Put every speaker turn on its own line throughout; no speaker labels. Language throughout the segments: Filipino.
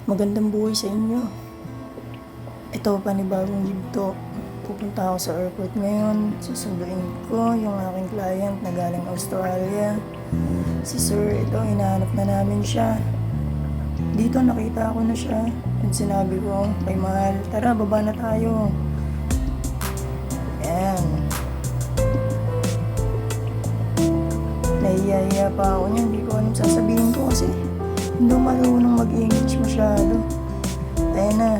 Magandang buhay sa inyo. Ito, panibagong yugto. Pupunta ako sa airport ngayon. Susunduin ko yung aking client na galing Australia. Si Sir, ito, hinahanap na namin siya. Dito nakita ko na siya. At sinabi ko, kay Mahal, tara, baba na tayo. Ayan. Nahiya pa ako niya. Hindi ko alam sasabihin ko kasi hindi marunong mag-English masyado. Ayan na.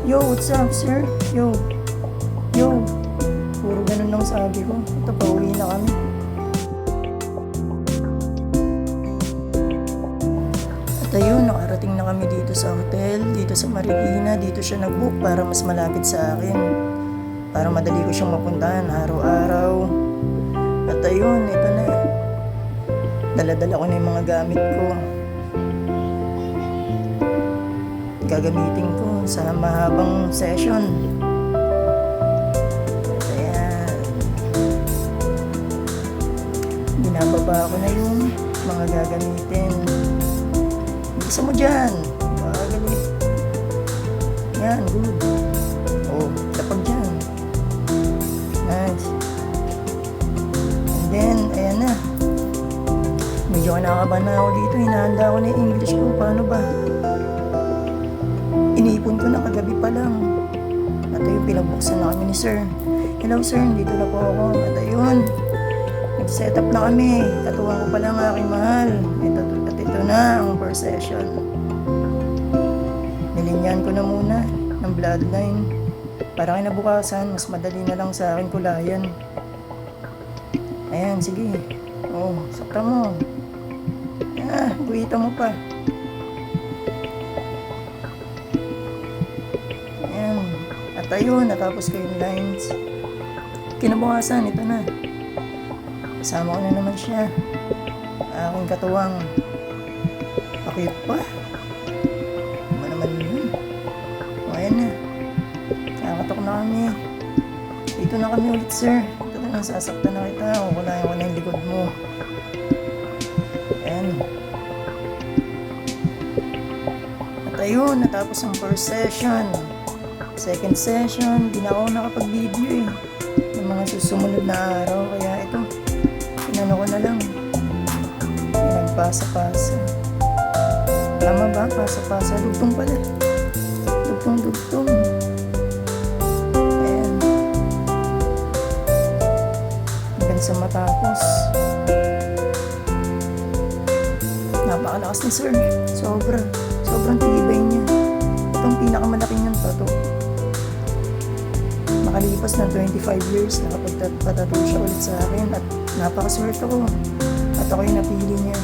Yo, what's up, sir? Yo. Yo. Puro ganun lang sabi ko. Ito, pauwi na kami. At ayun, nakarating na kami dito sa hotel, dito sa Marikina. Dito siya nag-book para mas malapit sa akin. Para madali ko siyang mapuntahan araw-araw. At ayun, ito na. Dala-dala ko na yung mga gamit ko. Gagamitin ko sa mahabang session. Ayan. Binababa ko na yung mga gagamitin. Bisa mo dyan. Bagali. Yan, good. Oh, tapag dyan. Nice. And then, ayan na. Medyo nakakabahan na ako dito. Hinahanda ko na yung English ko. Paano ba? Iniipon ko na kagabi pa lang. At ayun, pinagbuksan na kami ni Sir. Hello Sir, dito na po ako. At ayun, nag-set up na kami. Katuwang ko pa lang aking Mahal. At ito na ang first session. Nilinyan ko na muna ng bloodline. Para kinabukasan, mas madali na lang sa akin kulayan. Ayan, sige. Oh, sakta mo. Guhita mo pa. At ayun, natapos ko yung lines. Kinabukasan, ito na. Kasama ko na naman siya. Aking katuwang. Pakit pa. Ano naman yun? O, ayan na. Kakatok na kami. Dito na kami ulit, sir. Ito na, sasaktan na kita. Kukulayan ko na yung likod mo. Ayan. At ayun, natapos ang first session. Second session, di na ako nakapag-video ng mga susunod na araw. Kaya ito, inano ko na lang. Pinagpasa-pasa. Tama ba? Pasa-pasa. Dugtong pala. Dugtong. Ayan. Hanggang sa matapos. Napakalakas ni Sir. Sobrang tibay niya. Itong pinakamalaking niyang tattoo. Makalipas ng 25 years, nakapagpatato siya ulit sa akin at napakaswerte ko. At ako yung napili niya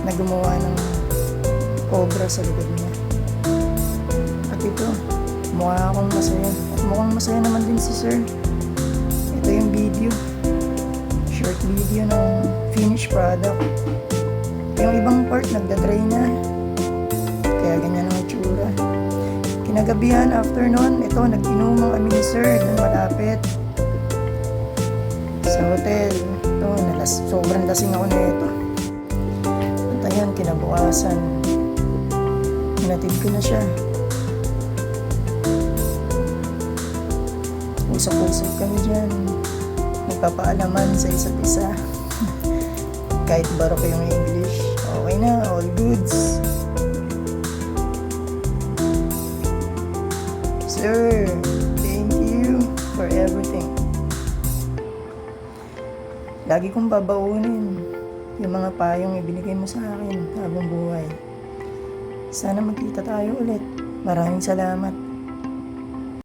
na gumawa ng cobra sa likod niya. At ito, mukha akong masaya. At mukhang masaya naman din si Sir. Ito yung video. Short video ng finished product. Yung ibang part nagdadry na. Kaya ganyan ang itsura. Kinagabihan, afternoon, ito, nag-inuman kami ni Sir, doon malapit sa hotel. Ito, sobrang lasing ako na ito. At ayan, kinabukasan, hinatid ko na siya. Usap-usap kami dyan. Nagpapaalaman sa isa't isa. Kahit barok yung English, okay na, all goods. Sir, thank you for everything. Lagi kong babaunin yung mga payong ibinigay mo sa akin habang buhay. Sana magkita tayo ulit. Maraming salamat.